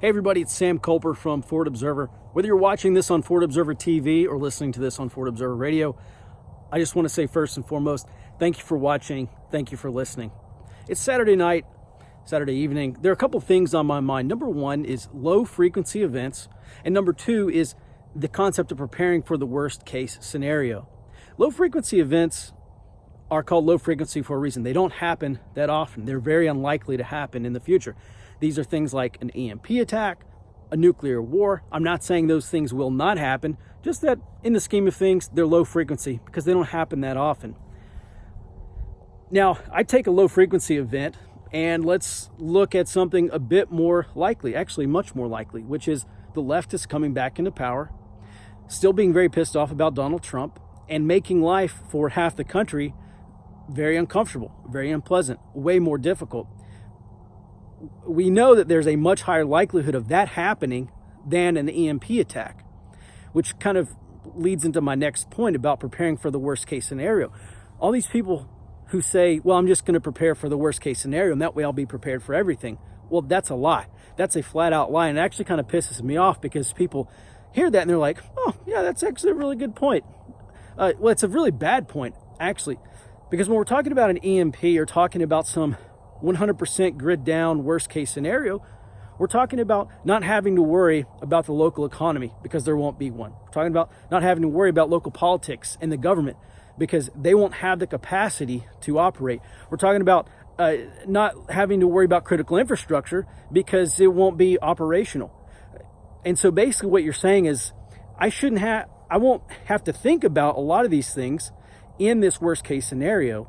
Hey everybody, it's Sam Culper from Forward Observer. Whether you're watching this on Forward Observer TV or listening to this on Forward Observer Radio, I just want to say first and foremost, thank you for watching, thank you for listening. It's Saturday night, Saturday evening. There are a couple things on my mind. Number one is low frequency events, and number two is the concept of preparing for the worst case scenario. Low frequency events are called low frequency for a reason. They don't happen that often. They're very unlikely to happen in the future. These are things like an EMP attack, a nuclear war. I'm not saying those things will not happen, just that in the scheme of things, they're low frequency because they don't happen that often. Now, I take a low frequency event and let's look at something a bit more likely, actually much more likely, which is the leftists coming back into power, still being very pissed off about Donald Trump, and making life for half the country very uncomfortable, very unpleasant, way more difficult. We know that there's a much higher likelihood of that happening than an EMP attack, which kind of leads into my next point about preparing for the worst case scenario. All these people who say, well, I'm just going to prepare for the worst case scenario and that way I'll be prepared for everything. Well, that's a lie. That's a flat out lie. And it actually kind of pisses me off because people hear that and they're like, oh yeah, that's actually a really good point. Well, it's a really bad point actually, because when we're talking about an EMP or talking about some 100% grid down worst case scenario, we're talking about not having to worry about the local economy because there won't be one. We're talking about not having to worry about local politics and the government because they won't have the capacity to operate. We're talking about not having to worry about critical infrastructure because it won't be operational. And so basically what you're saying is I won't have to think about a lot of these things in this worst case scenario,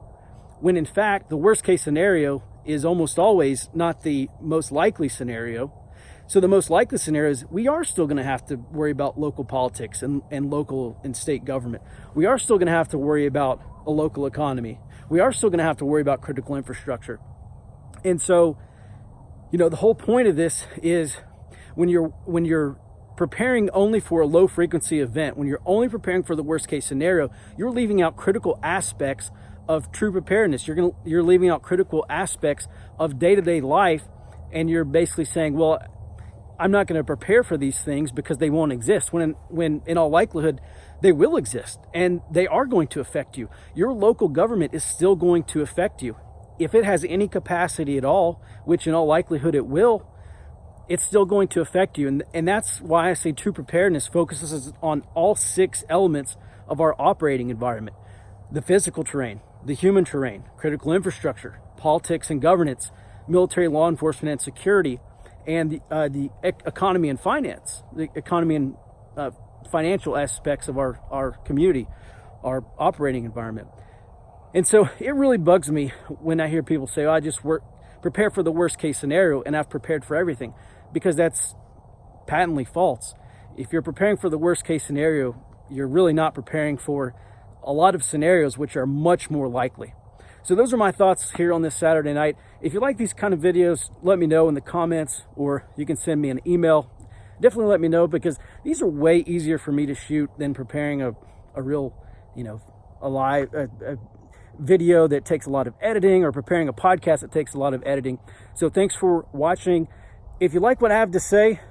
when in fact the worst case scenario is almost always not the most likely scenario. So the most likely scenario is we are still going to have to worry about local politics and local and state government. We are still going to have to worry about a local economy. We are still going to have to worry about critical infrastructure. And so, the whole point of this is when you're preparing only for a low frequency event, when you're only preparing for the worst case scenario, you're leaving out critical aspects of true preparedness. You're leaving out critical aspects of day-to-day life, and you're basically saying, well, I'm not going to prepare for these things because they won't exist, when in all likelihood they will exist and they are going to affect you. Your local government is still going to affect you. If it has any capacity at all, which in all likelihood it will, it's still going to affect you. And that's why I say true preparedness focuses on all 6 elements of our operating environment: the physical terrain, the human terrain, critical infrastructure, politics and governance, military, law enforcement and security, and the economy and finance, the economy and financial aspects of our community, our operating environment. And so it really bugs me when I hear people say, oh, I just prepare for the worst case scenario and I've prepared for everything, because that's patently false. If you're preparing for the worst case scenario, you're really not preparing for a lot of scenarios which are much more likely. So those are my thoughts here on this Saturday night. If you like these kind of videos, let me know in the comments, or you can send me an email. Definitely let me know, because these are way easier for me to shoot than preparing a real, a live video that takes a lot of editing, or preparing a podcast that takes a lot of editing. So thanks for watching. If you like what I have to say,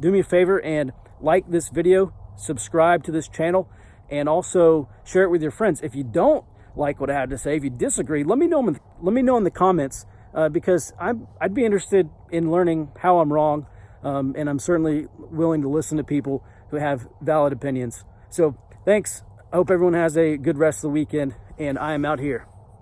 do me a favor and like this video, subscribe to this channel, and also share it with your friends. If you don't like what I have to say, if you disagree, let me know in the comments, because I'd be interested in learning how I'm wrong, and I'm certainly willing to listen to people who have valid opinions. So thanks. I hope everyone has a good rest of the weekend, and I am out here.